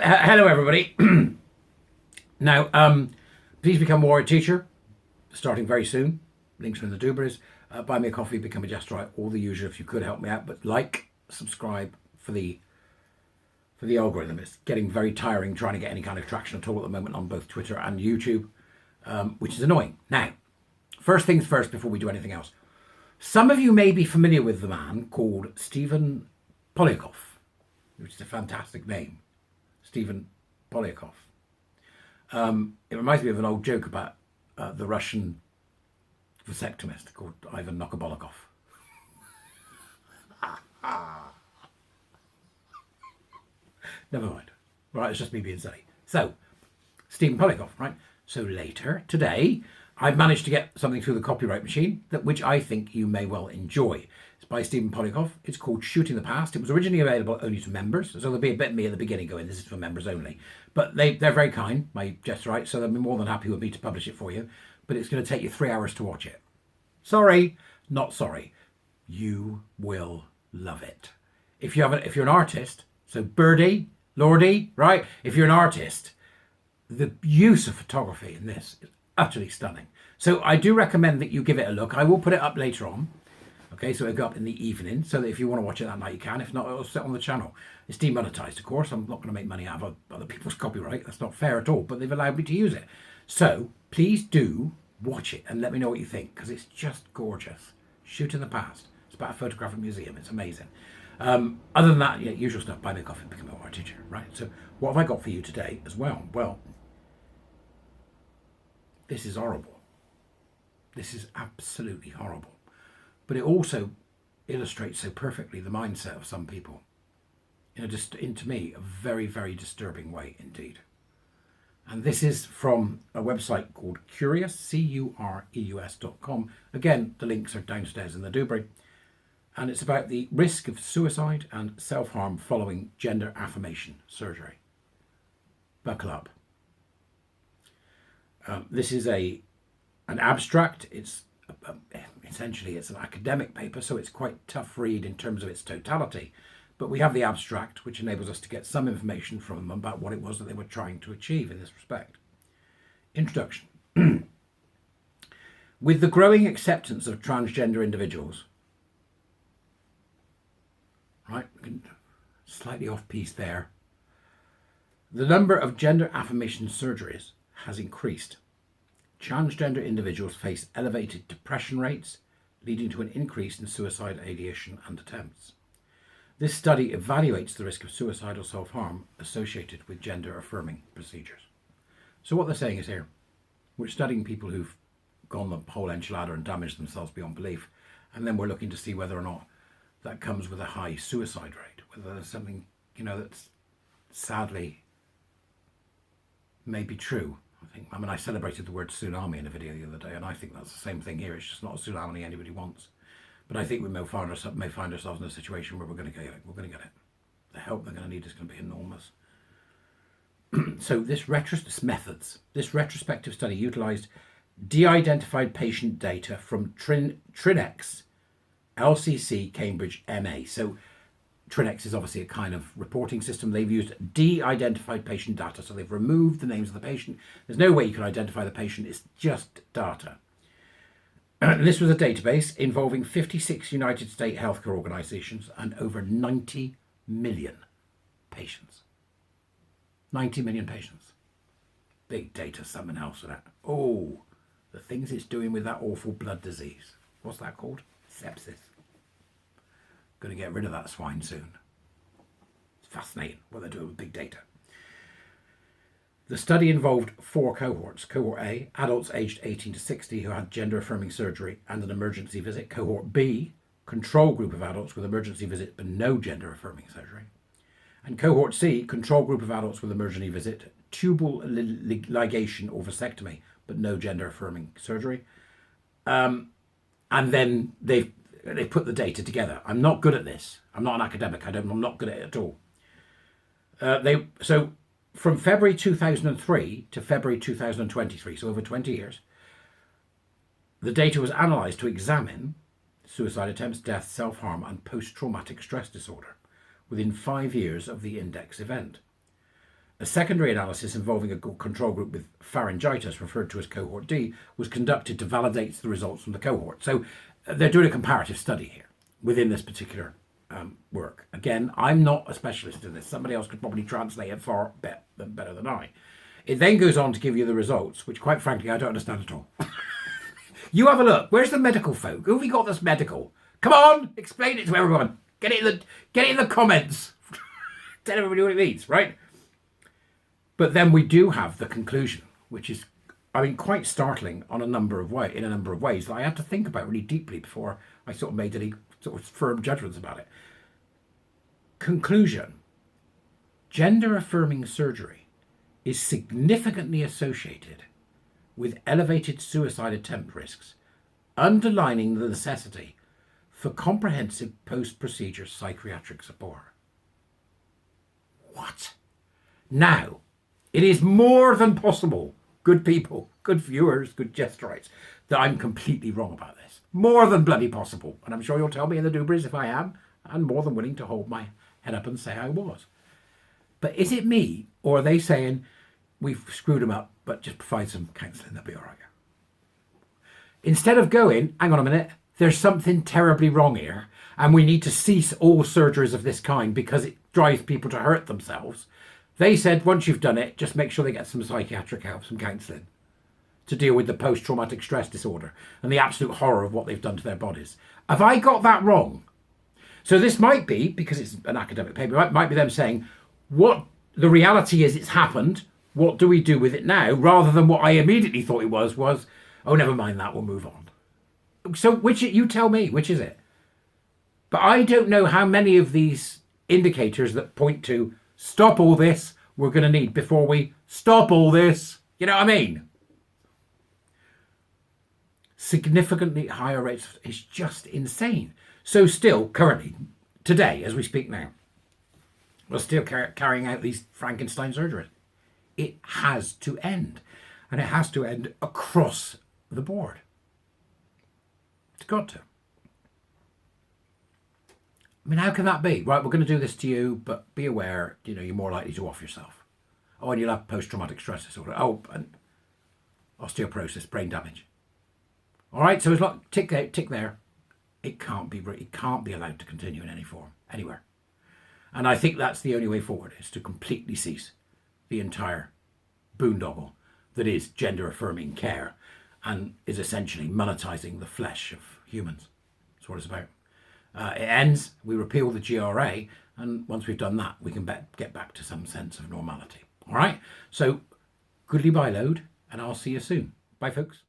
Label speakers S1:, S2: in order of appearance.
S1: Hello everybody. Now, please become a warrior teacher, starting very soon. Links are in the doobers. Buy me a coffee, become a Edijester, all the usual if you could help me out. But like, subscribe for the algorithm. It's getting very tiring trying to get any kind of traction at all at the moment on both Twitter and YouTube, which is annoying. Now, first things first before we do anything else. Some of you may be familiar with the man called Stephen Polyakov, which is a fantastic name. Stephen Polyakov. It reminds me of an old joke about the Russian vasectomist called Ivan Nokobolikov. Never mind. Right, it's just me being silly. So, Stephen Polyakov, right? So later, today, I've managed to get something through the copyright machine, which I think you may well enjoy. It's by Stephen Polyakov. It's called Shooting the Past. It was originally available only to members, so there'll be a bit of me at the beginning going, this is for members only. But they're very kind, my Jesterite, so they'll be more than happy with me to publish it for you. But it's going to take you 3 hours to watch it. Sorry, not sorry. You will love it. If you're an artist, so Birdie, Lordy, right? If you're an artist, the use of photography in this is utterly stunning. So I do recommend that you give it a look. I will put it up later on. Okay, so it'll go up in the evening, so that if you want to watch it that night, you can. If not, it'll sit on the channel. It's demonetized, of course. I'm not going to make money out of other people's copyright. That's not fair at all, but they've allowed me to use it. So please do watch it and let me know what you think, because it's just gorgeous. Shooting the Past. It's about a photographic museum. It's amazing. Other than that, yeah, usual stuff. Buy me a coffee, become a warrior teacher, right? So what have I got for you today as well? Well, this is horrible. This is absolutely horrible. But it also illustrates so perfectly the mindset of some people in to me, a very, very disturbing way indeed. And this is from a website called Curious, Cureus.com. Again, the links are downstairs in the doobry. And it's about the risk of suicide and self-harm following gender affirmation surgery. Buckle up. This is an abstract. It's essentially it's an academic paper, so it's quite tough read in terms of its totality. But we have the abstract, which enables us to get some information from them about what it was that they were trying to achieve in this respect. Introduction. With the growing acceptance of transgender individuals, right, slightly off piece there, the number of gender affirmation surgeries has increased. Transgender individuals face elevated depression rates, leading to an increase in suicide ideation and attempts. This study evaluates the risk of suicide or self-harm associated with gender-affirming procedures. So what they're saying is here, we're studying people who've gone the whole enchilada and damaged themselves beyond belief, and then we're looking to see whether or not that comes with a high suicide rate, whether there's something, that's sadly may be true. I celebrated the word tsunami in a video the other day, and I think that's the same thing here. It's just not a tsunami anybody wants. But I think we may find ourselves in a situation where we're going to get it. The help they're going to need is going to be enormous. So this retrospective study utilised de-identified patient data from Trinex, LCC, Cambridge, MA. So Trinex is obviously a kind of reporting system. They've used de-identified patient data, so they've removed the names of the patient. There's no way you can identify the patient. It's just data. And this was a database involving 56 United States healthcare organizations and over 90 million patients. 90 million patients. Big data, something else for that. Oh, the things it's doing with that awful blood disease. What's that called? Sepsis. Going to get rid of that swine soon. It's fascinating what they're doing with big data. The study involved 4 cohorts. Cohort A, adults aged 18 to 60 who had gender-affirming surgery and an emergency visit. Cohort B, control group of adults with emergency visit but no gender-affirming surgery. And Cohort C, control group of adults with emergency visit, tubal ligation or vasectomy but no gender-affirming surgery. And then they put the data together. I'm not good at this. I'm not an academic. I'm not good at it at all. So from February 2003 to February 2023, so over 20 years, the data was analysed to examine suicide attempts, death, self-harm and post-traumatic stress disorder within 5 years of the index event. A secondary analysis involving a control group with pharyngitis, referred to as cohort D, was conducted to validate the results from the cohort. So they're doing a comparative study here within this particular work. Again, I'm not a specialist in this. Somebody else could probably translate it far better than I. It then goes on to give you the results, which quite frankly I don't understand at all. You have a look. Where's the medical folk? Who have we got that's medical? Come on, explain it to everyone. Get it in the comments. Tell everybody what it means, right? But then we do have the conclusion, which is, I mean, quite startling in a number of ways that I had to think about really deeply before I sort of made any sort of firm judgments about it. Conclusion: gender affirming surgery is significantly associated with elevated suicide attempt risks, underlining the necessity for comprehensive post-procedure psychiatric support. What? Now, it is more than possible, good people, good viewers, good gesterites, that I'm completely wrong about this. More than bloody possible. And I'm sure you'll tell me in the doobries if I am, and more than willing to hold my head up and say I was. But is it me, or are they saying, we've screwed them up, but just provide some counselling, they'll be all right? Instead of going, hang on a minute, there's something terribly wrong here, and we need to cease all surgeries of this kind because it drives people to hurt themselves. They said, once you've done it, just make sure they get some psychiatric help, some counselling, to deal with the post-traumatic stress disorder and the absolute horror of what they've done to their bodies. Have I got that wrong? So this might be, because it's an academic paper, it might be them saying, what the reality is, it's happened, what do we do with it now? Rather than what I immediately thought it was, oh, never mind that, we'll move on. So you tell me, which is it? But I don't know how many of these indicators that point to stop all this we're going to need before we stop all this. You know what I mean? Significantly higher rates is just insane. So still, currently, today, as we speak now, we're still carrying out these Frankenstein surgeries. It has to end. And it has to end across the board. It's got to. I mean, how can that be? Right, we're going to do this to you, but be aware, you're more likely to off yourself. Oh, and you'll have post-traumatic stress disorder. Oh, and osteoporosis, brain damage. All right, so it's like tick there. It can't be allowed to continue in any form, anywhere. And I think that's the only way forward, is to completely cease the entire boondoggle that is gender-affirming care and is essentially monetizing the flesh of humans. That's what it's about. It ends, we repeal the GRA, and once we've done that, we can get back to some sense of normality. All right? So, goodly bye, load, and I'll see you soon. Bye, folks.